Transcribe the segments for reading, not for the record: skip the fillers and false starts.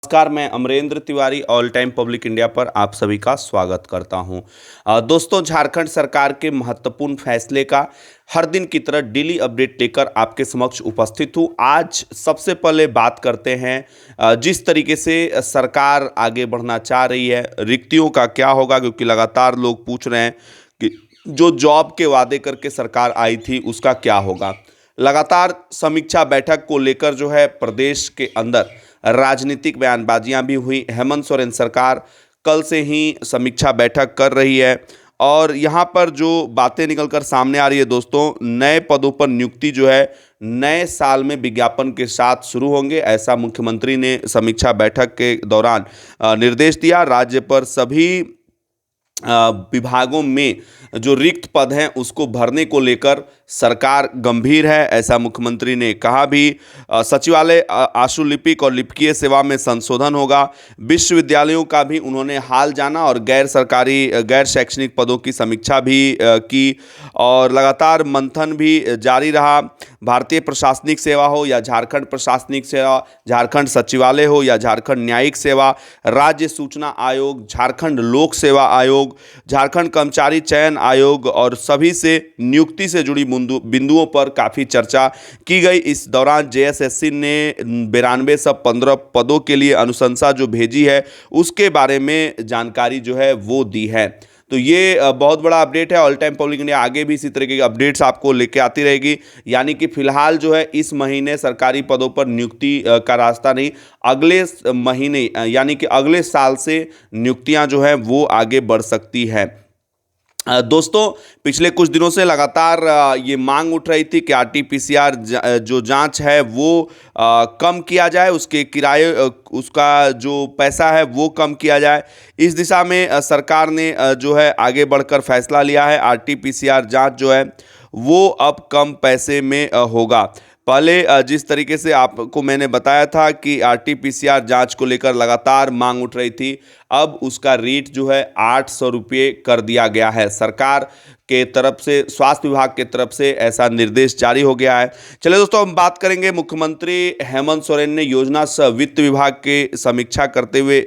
नमस्कार, मैं Amrendra Tiwari all time public India पर आप सभी का स्वागत करता हूं। दोस्तों, झारखंड सरकार के महत्वपूर्ण फैसले का हर दिन की तरह डेली अपडेट लेकर आपके समक्ष उपस्थित हूं। आज सबसे पहले बात करते हैं जिस तरीके से सरकार आगे बढ़ना चाह रही है, रिक्तियों का क्या होगा, क्योंकि लगातार लोग पूछ रहे हैं कि जो जॉब के वादे करके सरकार आई थी उसका क्या होगा। लगातार समीक्षा बैठक को लेकर जो है प्रदेश के अंदर राजनीतिक बयानबाजियां भी हुई। हेमंत सोरेन सरकार कल से ही समीक्षा बैठक कर रही है और यहाँ पर जो बातें निकलकर सामने आ रही है दोस्तों, नए पदों पर नियुक्ति जो है नए साल में विज्ञापन के साथ शुरू होंगे, ऐसा मुख्यमंत्री ने समीक्षा बैठक के दौरान निर्देश दिया। राज्य पर सभी विभागों में जो रिक्त पद हैं उसको भरने को लेकर सरकार गंभीर है, ऐसा मुख्यमंत्री ने कहा भी। सचिवालय आशुलिपिक और लिपिकीय सेवा में संशोधन होगा। विश्वविद्यालयों का भी उन्होंने हाल जाना और गैर सरकारी गैर शैक्षणिक पदों की समीक्षा भी की और लगातार मंथन भी जारी रहा। भारतीय प्रशासनिक सेवा हो या झारखंड प्रशासनिक सेवा, झारखंड सचिवालय हो या झारखंड न्यायिक सेवा, राज्य सूचना आयोग, झारखंड लोक सेवा आयोग, झारखंड कर्मचारी चयन आयोग और सभी से नियुक्ति से जुड़ी बिंदुओं पर काफ़ी चर्चा की गई। इस दौरान जेएसएससी ने 9215 पदों के लिए अनुशंसा जो भेजी है उसके बारे में जानकारी जो है वो दी है। तो ये बहुत बड़ा अपडेट है। ऑल टाइम पब्लिक इंडिया आगे भी इसी तरीके के अपडेट्स आपको लेके आती रहेगी। यानी कि फिलहाल जो है इस महीने सरकारी पदों पर नियुक्ति का रास्ता नहीं, अगले महीने यानी कि अगले साल से नियुक्तियां जो है वो आगे बढ़ सकती है। दोस्तों, पिछले कुछ दिनों से लगातार ये मांग उठ रही थी कि आरटीपीसीआर जो जांच है वो कम किया जाए, उसके किराए उसका जो पैसा है वो कम किया जाए। इस दिशा में सरकार ने जो है आगे बढ़कर फैसला लिया है। आरटीपीसीआर जांच जो है वो अब कम पैसे में होगा। पहले जिस तरीके से आपको मैंने बताया था कि आरटीपीसीआर जांच को लेकर लगातार मांग उठ रही थी, अब उसका रेट जो है 800 रुपये कर दिया गया है। सरकार के तरफ से, स्वास्थ्य विभाग के तरफ से ऐसा निर्देश जारी हो गया है। चलिए दोस्तों, हम बात करेंगे। मुख्यमंत्री हेमंत सोरेन ने योजना सह वित्त विभाग के समीक्षा करते हुए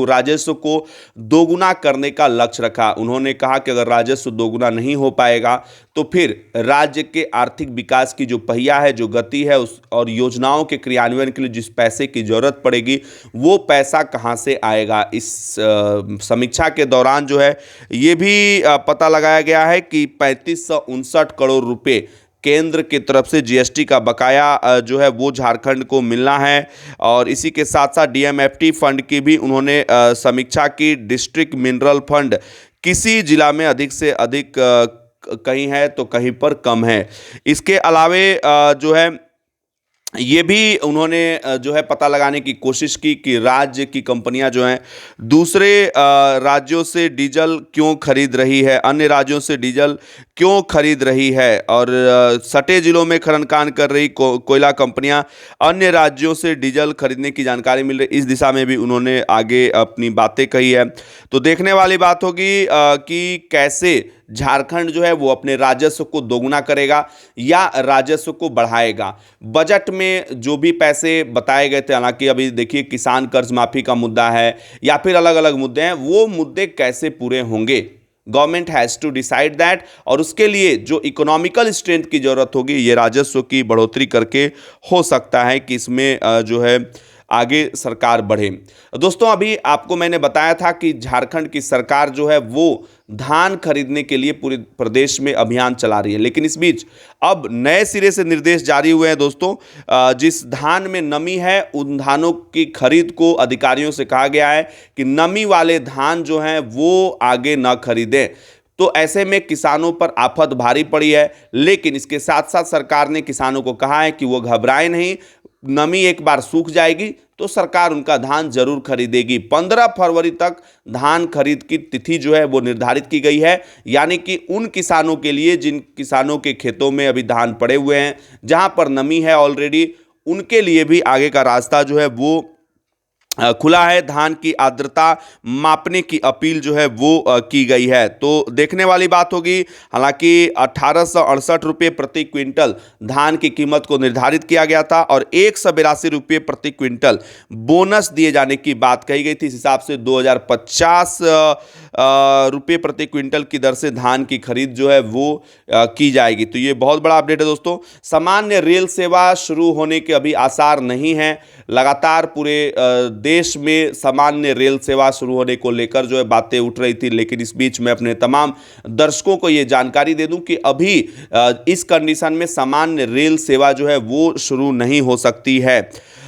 राजस्व को दोगुना करने का लक्ष्य रखा। उन्होंने कहा कि अगर राजस्व दोगुना नहीं हो पाएगा तो फिर राज्य के आर्थिक विकास की जो पहिया है, जो गति है उस और योजनाओं के क्रियान्वयन के लिए जिस पैसे की जरूरत पड़ेगी वो पैसा कहां से आएगा। इस समीक्षा के दौरान जो है ये भी पता लगाया गया है कि 3559 करोड़ रुपए केंद्र की तरफ से जीएसटी का बकाया जो है वो झारखंड को मिलना है और इसी के साथ साथ डीएमएफटी फंड की भी उन्होंने समीक्षा की। डिस्ट्रिक्ट मिनरल फंड किसी जिला में अधिक से अधिक कहीं है तो कहीं पर कम है। इसके अलावे जो है ये भी उन्होंने जो है पता लगाने की कोशिश की कि राज्य की कंपनियां जो हैं दूसरे राज्यों से डीजल क्यों खरीद रही है, अन्य राज्यों से डीजल क्यों खरीद रही है और सटे जिलों में खनन कांड कर रही कोयला कंपनियां अन्य राज्यों से डीजल खरीदने की जानकारी मिल रही। इस दिशा में भी उन्होंने आगे अपनी बातें कही है। तो देखने वाली बात होगी कि कैसे झारखंड जो है वो अपने राजस्व को दोगुना करेगा या राजस्व को बढ़ाएगा। बजट में जो भी पैसे बताए गए थे, हालांकि अभी देखिए किसान कर्ज माफी का मुद्दा है या फिर अलग अलग मुद्दे हैं, वो मुद्दे कैसे पूरे होंगे, government has to decide that. और उसके लिए जो इकोनॉमिकल स्ट्रेंथ की जरूरत होगी ये राजस्व की बढ़ोतरी करके हो सकता है कि इसमें जो है आगे सरकार बढ़े। दोस्तों, अभी आपको मैंने बताया था कि झारखंड की सरकार जो है वो धान खरीदने के लिए पूरे प्रदेश में अभियान चला रही है, लेकिन इस बीच अब नए सिरे से निर्देश जारी हुए हैं दोस्तों। जिस धान में नमी है उन धानों की खरीद को अधिकारियों से कहा गया है कि नमी वाले धान जो हैं वो आगे न खरीदें। तो ऐसे में किसानों पर आफत भारी पड़ी है, लेकिन इसके साथ साथ सरकार ने किसानों को कहा है कि वो घबराएं नहीं, नमी एक बार सूख जाएगी तो सरकार उनका धान जरूर खरीदेगी। 15 फरवरी तक धान खरीद की तिथि जो है वो निर्धारित की गई है, यानी कि उन किसानों के लिए जिन किसानों के खेतों में अभी धान पड़े हुए हैं, जहां पर नमी है ऑलरेडी, उनके लिए भी आगे का रास्ता जो है वो खुला है। धान की आर्द्रता मापने की अपील जो है वो की गई है। तो देखने वाली बात होगी। हालांकि 1868 रुपये प्रति क्विंटल धान की कीमत को निर्धारित किया गया था और 182 रुपये प्रति क्विंटल बोनस दिए जाने की बात कही गई थी। इस हिसाब से 2050 रुपये प्रति क्विंटल की दर से धान की खरीद जो है वो की जाएगी। तो ये बहुत बड़ा अपडेट है दोस्तों। सामान्य रेल सेवा शुरू होने के अभी आसार नहीं है। लगातार पूरे देश में सामान्य रेल सेवा शुरू होने को लेकर जो है बातें उठ रही थी, लेकिन इस बीच मैं अपने तमाम दर्शकों को ये जानकारी दे दूं कि अभी इस कंडीशन में सामान्य रेल सेवा जो है वो शुरू नहीं हो सकती है,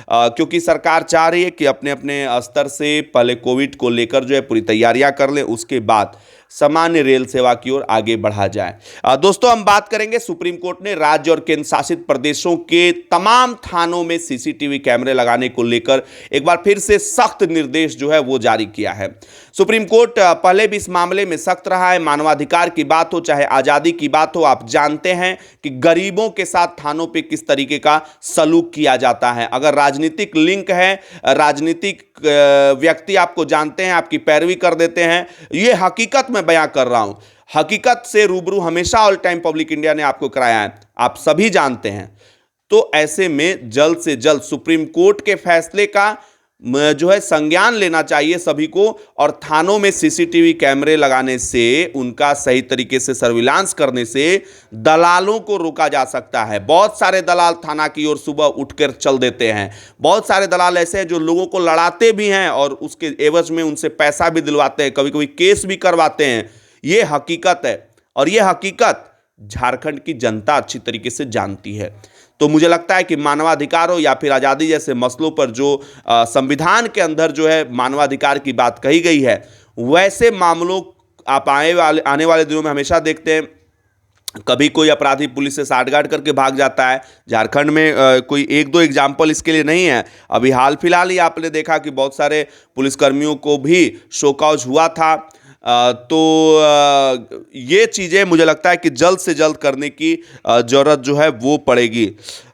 क्योंकि सरकार चाह रही है कि अपने अपने स्तर से पहले कोविड को लेकर जो है पूरी तैयारियां कर लें, उसके बाद सामान्य रेल सेवा की ओर आगे बढ़ा जाए। दोस्तों हम बात करेंगे, सुप्रीम कोर्ट ने राज्य और केंद्र शासित प्रदेशों के तमाम थानों में सीसीटीवी कैमरे लगाने को लेकर एक बार फिर से सख्त निर्देश जो है वो जारी किया है। सुप्रीम कोर्ट पहले भी इस मामले में सख्त रहा है। मानवाधिकार की बात हो चाहे आजादी की बात हो, आप जानते हैं कि गरीबों के साथ थानों पे किस तरीके का सलूक किया जाता है। अगर राजनीतिक लिंक है, राजनीतिक व्यक्ति आपको जानते हैं, आपकी पैरवी कर देते हैं, ये हकीकत मैं बयां कर रहा हूं। हकीकत से रूबरू हमेशा ऑल टाइम पब्लिक इंडिया ने आपको कराया है, आप सभी जानते हैं। तो ऐसे में जल्द से जल्द सुप्रीम कोर्ट के फैसले का जो है संज्ञान लेना चाहिए सभी को, और थानों में सीसीटीवी कैमरे लगाने से, उनका सही तरीके से सर्विलांस करने से दलालों को रोका जा सकता है। बहुत सारे दलाल थाना की ओर सुबह उठकर चल देते हैं। बहुत सारे दलाल ऐसे हैं जो लोगों को लड़ाते भी हैं और उसके एवज में उनसे पैसा भी दिलवाते हैं, कभी कभी केस भी करवाते हैं। ये हकीकत है और ये हकीकत झारखंड की जनता अच्छी तरीके से जानती है। तो मुझे लगता है कि मानवाधिकारों या फिर आज़ादी जैसे मसलों पर जो संविधान के अंदर जो है मानवाधिकार की बात कही गई है, वैसे मामलों आप आने वाले दिनों में हमेशा देखते हैं। कभी कोई अपराधी पुलिस से साठगांठ करके भाग जाता है। झारखंड में कोई एक दो एग्जाम्पल इसके लिए नहीं है। अभी हाल फिलहाल ही आपने देखा कि बहुत सारे पुलिसकर्मियों को भी शोकॉज हुआ था। तो ये चीज़ें मुझे लगता है कि जल्द से जल्द करने की ज़रूरत जो है वो पड़ेगी।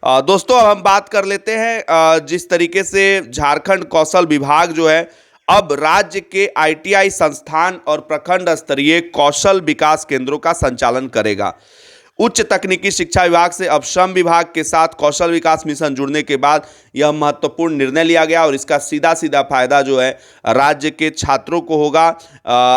दोस्तों अब हम बात कर लेते हैं जिस तरीके से झारखंड कौशल विभाग जो है अब राज्य के आईटीआई संस्थान और प्रखंड स्तरीय कौशल विकास केंद्रों का संचालन करेगा। उच्च तकनीकी शिक्षा विभाग से अब श्रम विभाग के साथ कौशल विकास मिशन जुड़ने के बाद यह महत्वपूर्ण निर्णय लिया गया और इसका सीधा सीधा फायदा जो है राज्य के छात्रों को होगा।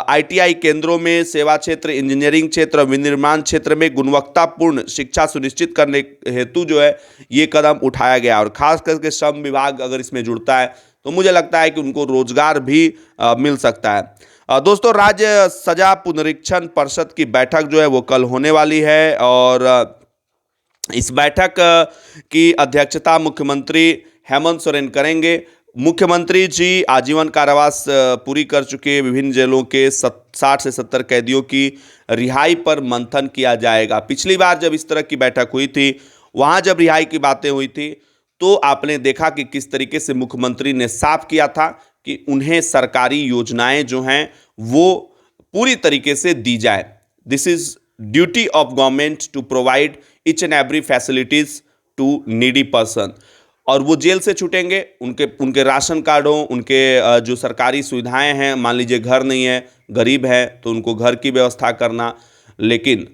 आईटीआई केंद्रों में सेवा क्षेत्र, इंजीनियरिंग क्षेत्र, विनिर्माण क्षेत्र में गुणवत्तापूर्ण शिक्षा सुनिश्चित करने हेतु जो है ये कदम उठाया गया और खास करके श्रम विभाग अगर इसमें जुड़ता है तो मुझे लगता है कि उनको रोजगार भी मिल सकता है। दोस्तों राज्य सजा पुनरीक्षण परिषद की बैठक जो है वो कल होने वाली है और इस बैठक की अध्यक्षता मुख्यमंत्री हेमंत सोरेन करेंगे। मुख्यमंत्री जी आजीवन कारावास पूरी कर चुके विभिन्न जेलों के 60 से 70 कैदियों की रिहाई पर मंथन किया जाएगा। पिछली बार जब इस तरह की बैठक हुई थी, वहाँ जब रिहाई की बातें हुई थी तो आपने देखा कि किस तरीके से मुख्यमंत्री ने साफ किया था कि उन्हें सरकारी योजनाएं जो हैं वो पूरी तरीके से दी जाए। This is duty of government to provide each and every facilities to needy person. और वो जेल से छूटेंगे, उनके राशन कार्ड हो, उनके जो सरकारी सुविधाएं हैं, मान लीजिए घर नहीं है, गरीब है तो उनको घर की व्यवस्था करना। लेकिन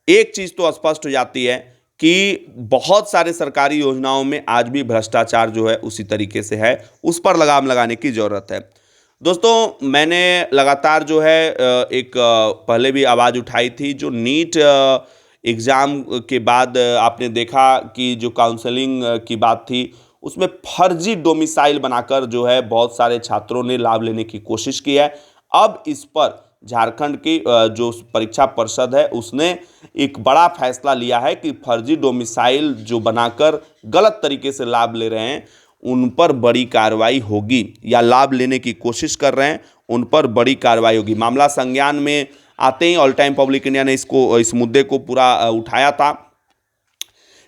एक चीज़ तो स्पष्ट हो जाती है कि बहुत सारे सरकारी योजनाओं में आज भी भ्रष्टाचार जो है उसी तरीके से है, उस पर लगाम लगाने की ज़रूरत है। दोस्तों मैंने लगातार जो है एक पहले भी आवाज़ उठाई थी, जो नीट एग्ज़ाम के बाद आपने देखा कि जो काउंसलिंग की बात थी उसमें फर्जी डोमिसाइल बनाकर जो है बहुत सारे छात्रों ने लाभ लेने की कोशिश की है। अब इस पर झारखंड की जो परीक्षा परिषद है उसने एक बड़ा फैसला लिया है कि फर्जी डोमिसाइल जो बनाकर गलत तरीके से लाभ ले रहे हैं उन पर बड़ी कार्रवाई होगी, या लाभ लेने की कोशिश कर रहे हैं उन पर बड़ी कार्रवाई होगी। मामला संज्ञान में आते ही ऑल टाइम पब्लिक इंडिया ने इस मुद्दे को पूरा उठाया था।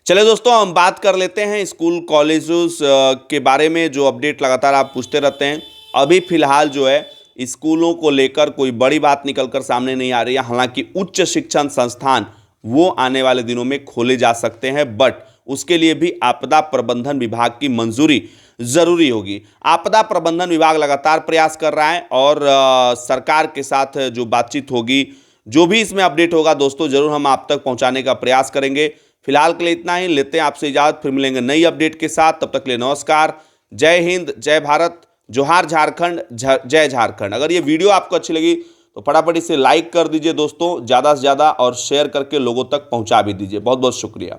चलिए दोस्तों हम बात कर लेते हैं स्कूल कॉलेजेस के बारे में, जो अपडेट लगातार आप पूछते रहते हैं। अभी फिलहाल जो है स्कूलों को लेकर कोई बड़ी बात निकलकर सामने नहीं आ रही है। हालांकि उच्च शिक्षण संस्थान वो आने वाले दिनों में खोले जा सकते हैं, बट उसके लिए भी आपदा प्रबंधन विभाग की मंजूरी जरूरी होगी। आपदा प्रबंधन विभाग लगातार प्रयास कर रहा है और सरकार के साथ जो बातचीत होगी, जो भी इसमें अपडेट होगा दोस्तों, जरूर हम आप तक पहुंचाने का प्रयास करेंगे। फिलहाल के लिए इतना ही, लेते हैं आपसे इजाजत, फिर मिलेंगे नई अपडेट के साथ। तब तक के लिए नमस्कार, जय हिंद, जय भारत, जोहार झारखंड, जय झारखंड। अगर ये वीडियो आपको अच्छी लगी तो फटाफट इसे लाइक कर दीजिए दोस्तों, ज़्यादा से ज़्यादा, और शेयर करके लोगों तक पहुंचा भी दीजिए। बहुत बहुत शुक्रिया।